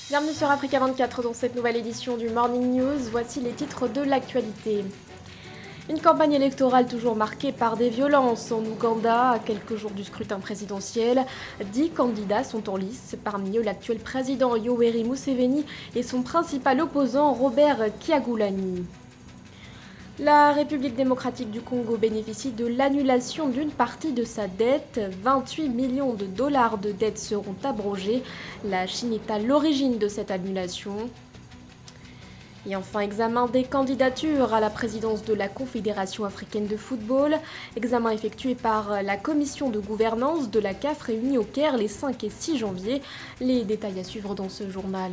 Bienvenue sur Africa 24 dans cette nouvelle édition du Morning News. Voici les titres de l'actualité. Une campagne électorale toujours marquée par des violences en Ouganda. À quelques jours du scrutin présidentiel, 10 candidats sont en lice. Parmi eux, l'actuel président Yoweri Museveni et son principal opposant Robert Kyagulanyi. La République démocratique du Congo bénéficie de l'annulation d'une partie de sa dette. 28 millions de dollars de dettes seront abrogés. La Chine est à l'origine de cette annulation. Et enfin, examen des candidatures à la présidence de la Confédération africaine de football. Examen effectué par la commission de gouvernance de la CAF réunie au Caire les 5 et 6 janvier. Les détails à suivre dans ce journal.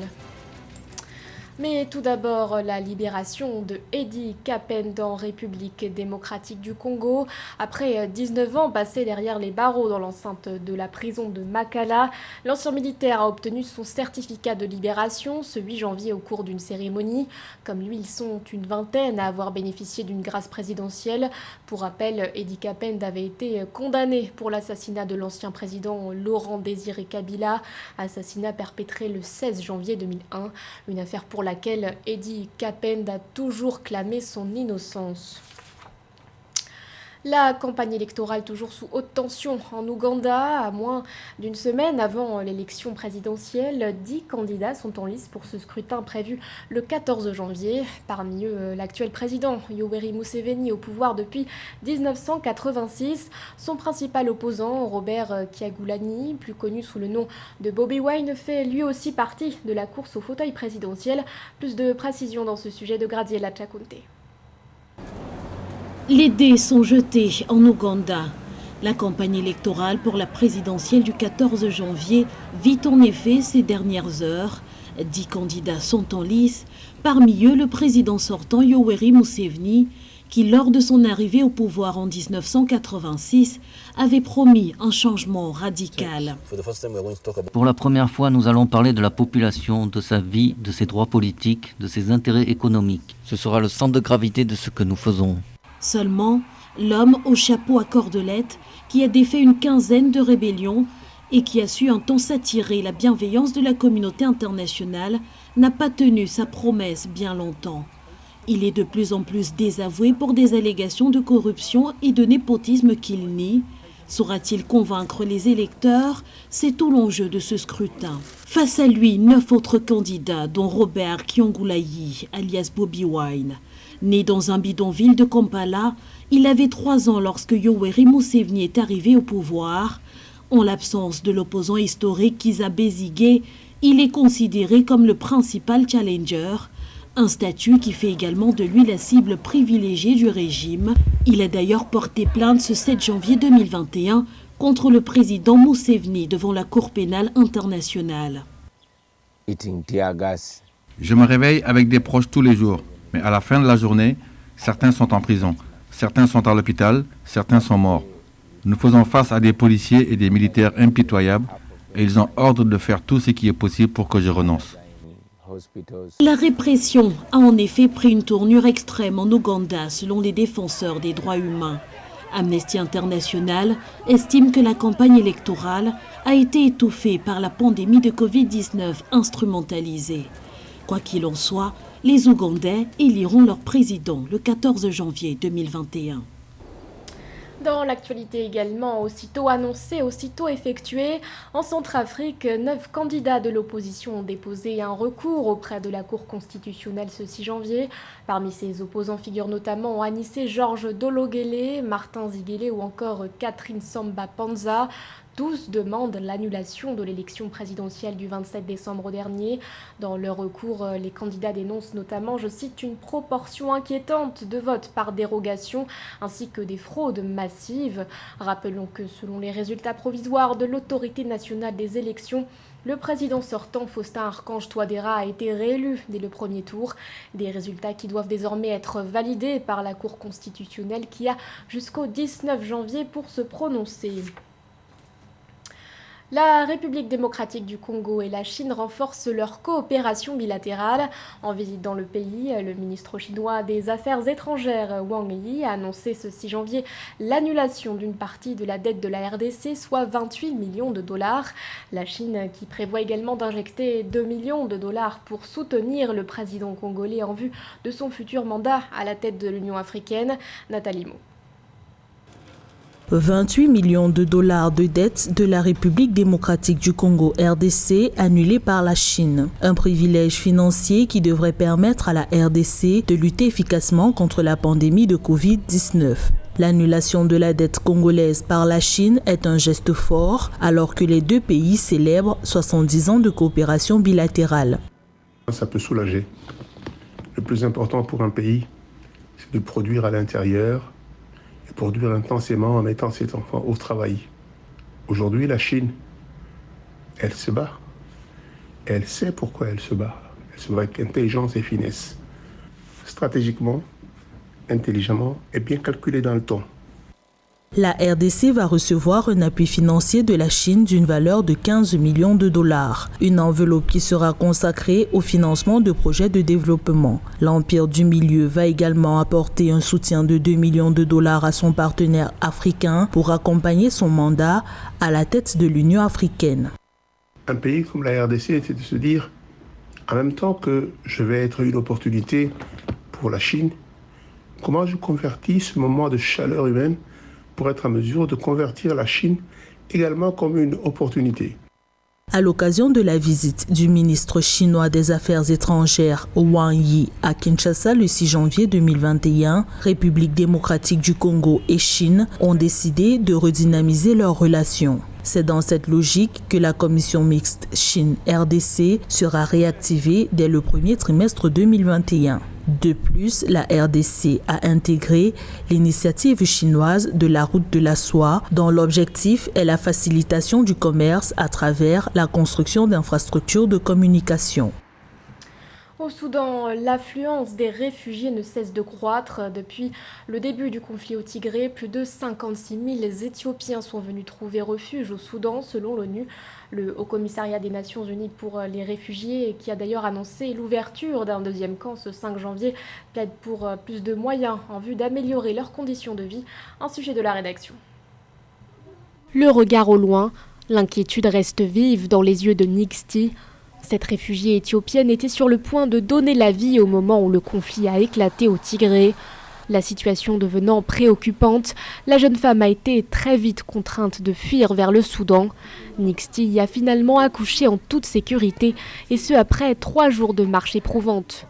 Mais tout d'abord, la libération de Eddie Kapende en République démocratique du Congo. Après 19 ans passés derrière les barreaux dans l'enceinte de la prison de Makala, l'ancien militaire a obtenu son certificat de libération ce 8 janvier au cours d'une cérémonie. Comme lui, ils sont une vingtaine à avoir bénéficié d'une grâce présidentielle. Pour rappel, Eddie Kapende avait été condamné pour l'assassinat de l'ancien président Laurent Désiré Kabila, assassinat perpétré le 16 janvier 2001, une affaire pour laquelle Eddie Kapende a toujours clamé son innocence. La campagne électorale toujours sous haute tension en Ouganda. À moins d'une semaine avant l'élection présidentielle, 10 candidats sont en lice pour ce scrutin prévu le 14 janvier. Parmi eux, l'actuel président Yoweri Museveni au pouvoir depuis 1986. Son principal opposant, Robert Kyagulanyi, plus connu sous le nom de Bobi Wine, fait lui aussi partie de la course au fauteuil présidentiel. Plus de précisions dans ce sujet de Graziella Chakunte. Les dés sont jetés en Ouganda. La campagne électorale pour la présidentielle du 14 janvier vit en effet ces dernières heures. 10 candidats sont en lice, parmi eux le président sortant Yoweri Museveni, qui lors de son arrivée au pouvoir en 1986 avait promis un changement radical. Pour la première fois, nous allons parler de la population, de sa vie, de ses droits politiques, de ses intérêts économiques. Ce sera le centre de gravité de ce que nous faisons. Seulement, l'homme au chapeau à cordelette, qui a défait une quinzaine de rébellions et qui a su un temps s'attirer la bienveillance de la communauté internationale, n'a pas tenu sa promesse bien longtemps. Il est de plus en plus désavoué pour des allégations de corruption et de népotisme qu'il nie. Saura-t-il convaincre les électeurs? C'est tout l'enjeu de ce scrutin. Face à lui, 9 autres candidats, dont Robert Kyagulanyi, alias Bobi Wine. Né dans un bidonville de Kampala, il avait 3 ans lorsque Yoweri Museveni est arrivé au pouvoir. En l'absence de l'opposant historique Kizza Besigye, il est considéré comme le principal challenger, un statut qui fait également de lui la cible privilégiée du régime. Il a d'ailleurs porté plainte ce 7 janvier 2021 contre le président Museveni devant la Cour pénale internationale. Je me réveille avec des proches tous les jours. Mais à la fin de la journée, certains sont en prison, certains sont à l'hôpital, certains sont morts. Nous faisons face à des policiers et des militaires impitoyables et ils ont ordre de faire tout ce qui est possible pour que je renonce. La répression a en effet pris une tournure extrême en Ouganda selon les défenseurs des droits humains. Amnesty International estime que la campagne électorale a été étouffée par la pandémie de Covid-19 instrumentalisée. Quoi qu'il en soit, les Ougandais éliront leur président le 14 janvier 2021. Dans l'actualité également, aussitôt annoncé, aussitôt effectué, en Centrafrique, 9 candidats de l'opposition ont déposé un recours auprès de la Cour constitutionnelle ce 6 janvier. Parmi ces opposants figurent notamment Anissé Georges Dologuélé, Martin Ziguélé ou encore Catherine Samba Panza. Tous demandent l'annulation de l'élection présidentielle du 27 décembre dernier. Dans leur recours, les candidats dénoncent notamment, je cite, une proportion inquiétante de votes par dérogation ainsi que des fraudes massives. Rappelons que selon les résultats provisoires de l'Autorité nationale des élections, le président sortant, Faustin Archange Touadéra, a été réélu dès le premier tour. Des résultats qui doivent désormais être validés par la Cour constitutionnelle qui a jusqu'au 19 janvier pour se prononcer. La République démocratique du Congo et la Chine renforcent leur coopération bilatérale. En visite dans le pays, le ministre chinois des Affaires étrangères Wang Yi a annoncé ce 6 janvier l'annulation d'une partie de la dette de la RDC, soit 28 millions de dollars. La Chine qui prévoit également d'injecter 2 millions de dollars pour soutenir le président congolais en vue de son futur mandat à la tête de l'Union africaine. Nathalie Mo. 28 millions de dollars de dettes de la République démocratique du Congo RDC annulées par la Chine. Un privilège financier qui devrait permettre à la RDC de lutter efficacement contre la pandémie de Covid-19. L'annulation de la dette congolaise par la Chine est un geste fort alors que les deux pays célèbrent 70 ans de coopération bilatérale. Ça peut soulager. Le plus important pour un pays, c'est de produire à l'intérieur, produire intensément en mettant ses enfants au travail. Aujourd'hui, la Chine, elle se bat. Elle sait pourquoi elle se bat. Elle se bat avec intelligence et finesse. Stratégiquement, intelligemment et bien calculé dans le temps. La RDC va recevoir un appui financier de la Chine d'une valeur de 15 millions de dollars. Une enveloppe qui sera consacrée au financement de projets de développement. L'Empire du Milieu va également apporter un soutien de 2 millions de dollars à son partenaire africain pour accompagner son mandat à la tête de l'Union africaine. Un pays comme la RDC, c'est de se dire, en même temps que je vais être une opportunité pour la Chine, comment je convertis ce moment de chaleur humaine pour être en mesure de convertir la Chine également comme une opportunité. À l'occasion de la visite du ministre chinois des Affaires étrangères Wang Yi à Kinshasa le 6 janvier 2021, République démocratique du Congo et Chine ont décidé de redynamiser leurs relations. C'est dans cette logique que la commission mixte Chine-RDC sera réactivée dès le premier trimestre 2021. De plus, la RDC a intégré l'initiative chinoise de la route de la soie, dont l'objectif est la facilitation du commerce à travers la construction d'infrastructures de communication. Au Soudan, l'affluence des réfugiés ne cesse de croître. Depuis le début du conflit au Tigré, plus de 56 000 Éthiopiens sont venus trouver refuge au Soudan, selon l'ONU. Le Haut-Commissariat des Nations Unies pour les réfugiés, qui a d'ailleurs annoncé l'ouverture d'un deuxième camp ce 5 janvier, plaide pour plus de moyens en vue d'améliorer leurs conditions de vie. Un sujet de la rédaction. Le regard au loin, l'inquiétude reste vive dans les yeux de Nixti. Cette réfugiée éthiopienne était sur le point de donner la vie au moment où le conflit a éclaté au Tigré. La situation devenant préoccupante, la jeune femme a été très vite contrainte de fuir vers le Soudan. Nixti y a finalement accouché en toute sécurité, et ce après 3 jours de marche éprouvante.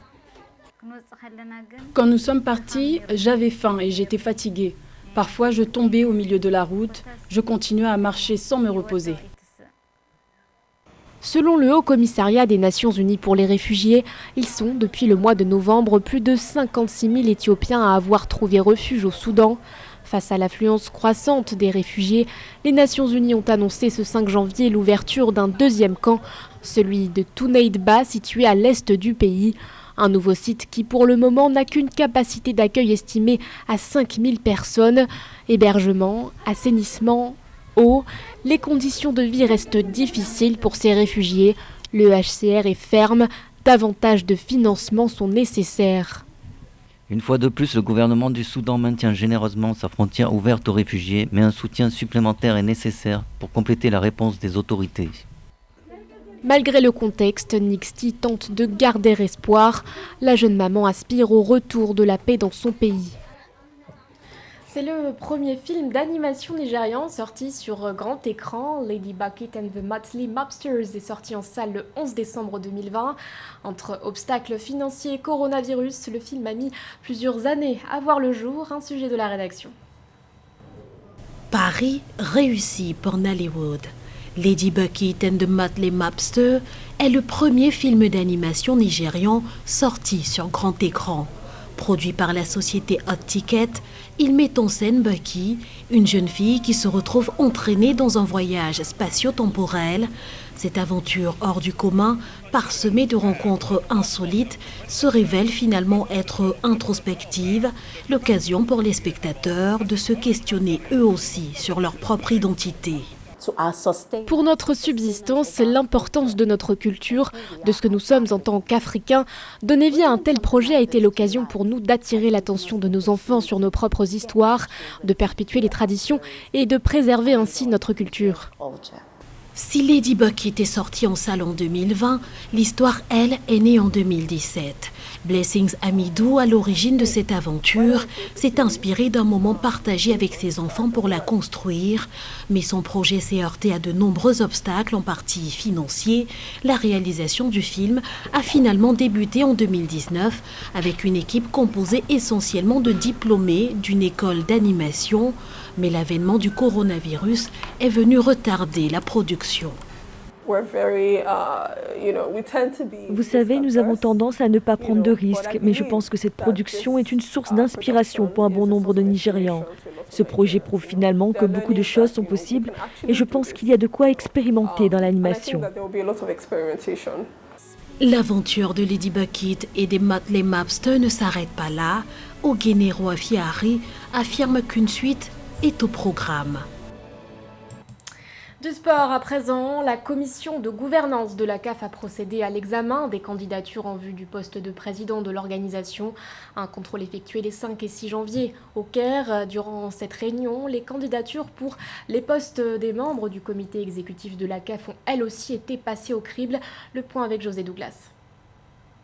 Quand nous sommes partis, j'avais faim et j'étais fatiguée. Parfois, je tombais au milieu de la route. Je continuais à marcher sans me reposer. Selon le Haut-Commissariat des Nations Unies pour les réfugiés, ils sont, depuis le mois de novembre, plus de 56 000 Éthiopiens à avoir trouvé refuge au Soudan. Face à l'affluence croissante des réfugiés, les Nations Unies ont annoncé ce 5 janvier l'ouverture d'un deuxième camp, celui de Tuneidba, situé à l'est du pays. Un nouveau site qui, pour le moment, n'a qu'une capacité d'accueil estimée à 5 000 personnes. Hébergement, assainissement, eau, les conditions de vie restent difficiles pour ces réfugiés. Le HCR est ferme, davantage de financements sont nécessaires. Une fois de plus, le gouvernement du Soudan maintient généreusement sa frontière ouverte aux réfugiés, mais un soutien supplémentaire est nécessaire pour compléter la réponse des autorités. Malgré le contexte, Nixti tente de garder espoir. La jeune maman aspire au retour de la paix dans son pays. C'est le premier film d'animation nigérian sorti sur grand écran. Lady Bucket and the Motley Mobsters est sorti en salle le 11 décembre 2020. Entre obstacles financiers et coronavirus, le film a mis plusieurs années à voir le jour. Un sujet de la rédaction. Paris réussi pour Nollywood. Lady Bucket and the Motley Mobsters est le premier film d'animation nigérian sorti sur grand écran. Produit par la société Hot Ticket, il met en scène Bucky, une jeune fille qui se retrouve entraînée dans un voyage spatio-temporel. Cette aventure hors du commun, parsemée de rencontres insolites, se révèle finalement être introspective, l'occasion pour les spectateurs de se questionner eux aussi sur leur propre identité. Pour notre subsistance, c'est l'importance de notre culture, de ce que nous sommes en tant qu'Africains. Donner vie à un tel projet a été l'occasion pour nous d'attirer l'attention de nos enfants sur nos propres histoires, de perpétuer les traditions et de préserver ainsi notre culture. Si Lady Bucket est sortie en salle en 2020, l'histoire, elle, est née en 2017. Blessings Amidou, à l'origine de cette aventure, s'est inspiré d'un moment partagé avec ses enfants pour la construire. Mais son projet s'est heurté à de nombreux obstacles, en partie financiers. La réalisation du film a finalement débuté en 2019 avec une équipe composée essentiellement de diplômés d'une école d'animation. Mais l'avènement du coronavirus est venu retarder la production. Vous savez, nous avons tendance à ne pas prendre de risques, mais je pense que cette production est une source d'inspiration pour un bon nombre de Nigérians. Ce projet prouve finalement que beaucoup de choses sont possibles et je pense qu'il y a de quoi expérimenter dans l'animation. L'aventure de Lady Bucket et des Motley Mapster ne s'arrête pas là. Ogenero Afiari affirme qu'une suite est au programme. Du sport à présent, la commission de gouvernance de la CAF a procédé à l'examen des candidatures en vue du poste de président de l'organisation. Un contrôle effectué les 5 et 6 janvier au Caire. Durant cette réunion, les candidatures pour les postes des membres du comité exécutif de la CAF ont elles aussi été passées au crible. Le point avec José Douglas.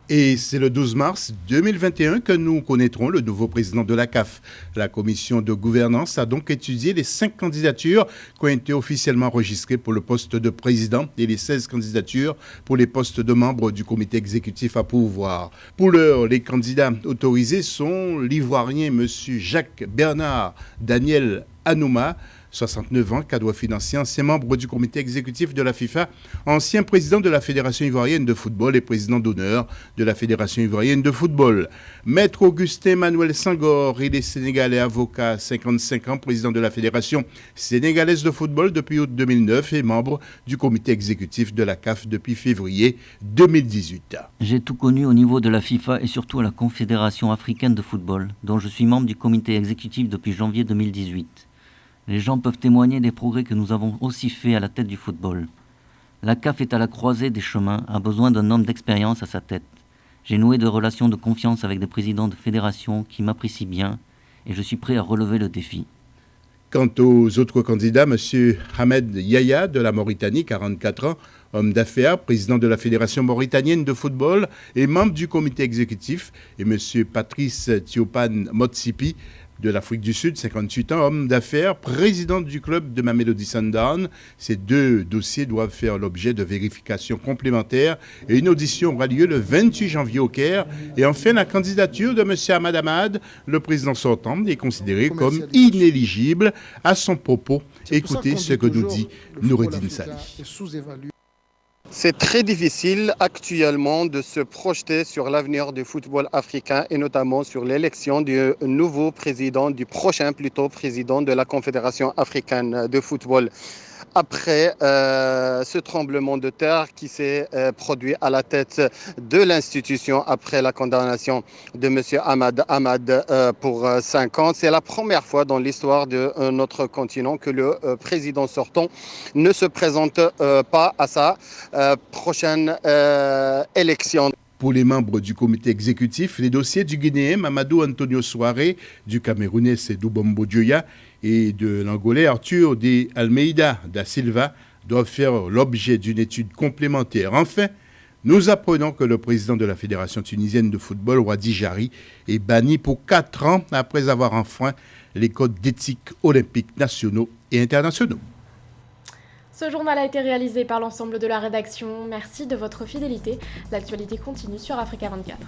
Et c'est le 12 mars 2021 que nous connaîtrons le nouveau président de la CAF. La commission de gouvernance a donc étudié les 5 candidatures qui ont été officiellement enregistrées pour le poste de président et les 16 candidatures pour les postes de membres du comité exécutif à pourvoir. Pour l'heure, les candidats autorisés sont l'Ivoirien M. Jacques Bernard Daniel Anouma, 69 ans, cadre financier, ancien membre du comité exécutif de la FIFA, ancien président de la Fédération ivoirienne de football et président d'honneur de la Fédération ivoirienne de football. Maître Augustin Manuel Senghor, il est sénégalais avocat, 55 ans, président de la Fédération sénégalaise de football depuis août 2009 et membre du comité exécutif de la CAF depuis février 2018. J'ai tout connu au niveau de la FIFA et surtout à la Confédération africaine de football, dont je suis membre du comité exécutif depuis janvier 2018. Les gens peuvent témoigner des progrès que nous avons aussi faits à la tête du football. La CAF est à la croisée des chemins, a besoin d'un homme d'expérience à sa tête. J'ai noué de relations de confiance avec des présidents de fédérations qui m'apprécient bien et je suis prêt à relever le défi. Quant aux autres candidats, M. Ahmed Yaya de la Mauritanie, 44 ans, homme d'affaires, président de la Fédération mauritanienne de football et membre du comité exécutif, et M. Patrice Thiopan Motsipi, de l'Afrique du Sud, 58 ans, homme d'affaires, président du club de Mamelodi Sundowns. Ces 2 dossiers doivent faire l'objet de vérifications complémentaires et une audition aura lieu le 28 janvier au Caire. Et enfin, la candidature de M. Ahmad Ahmad, le président sortant, est considérée comme inéligible à son propos. Écoutez ce que nous dit Noureddine Sali. C'est très difficile actuellement de se projeter sur l'avenir du football africain et notamment sur l'élection du nouveau président, du prochain plutôt président de la Confédération africaine de football. Après ce tremblement de terre qui s'est produit à la tête de l'institution après la condamnation de M. Ahmad Ahmad pour 5 ans. C'est la première fois dans l'histoire de notre continent que le président sortant ne se présente pas à sa prochaine élection. Pour les membres du comité exécutif, les dossiers du Guinéen Mamadou Antonio Souaré, du Camerounais Sédou Bombo Dioya et de l'Angolais Arthur de Almeida da Silva doivent faire l'objet d'une étude complémentaire. Enfin, nous apprenons que le président de la Fédération tunisienne de football, Wadi Jari, est banni pour 4 ans après avoir enfreint les codes d'éthique olympiques nationaux et internationaux. Ce journal a été réalisé par l'ensemble de la rédaction. Merci de votre fidélité. L'actualité continue sur Africa 24.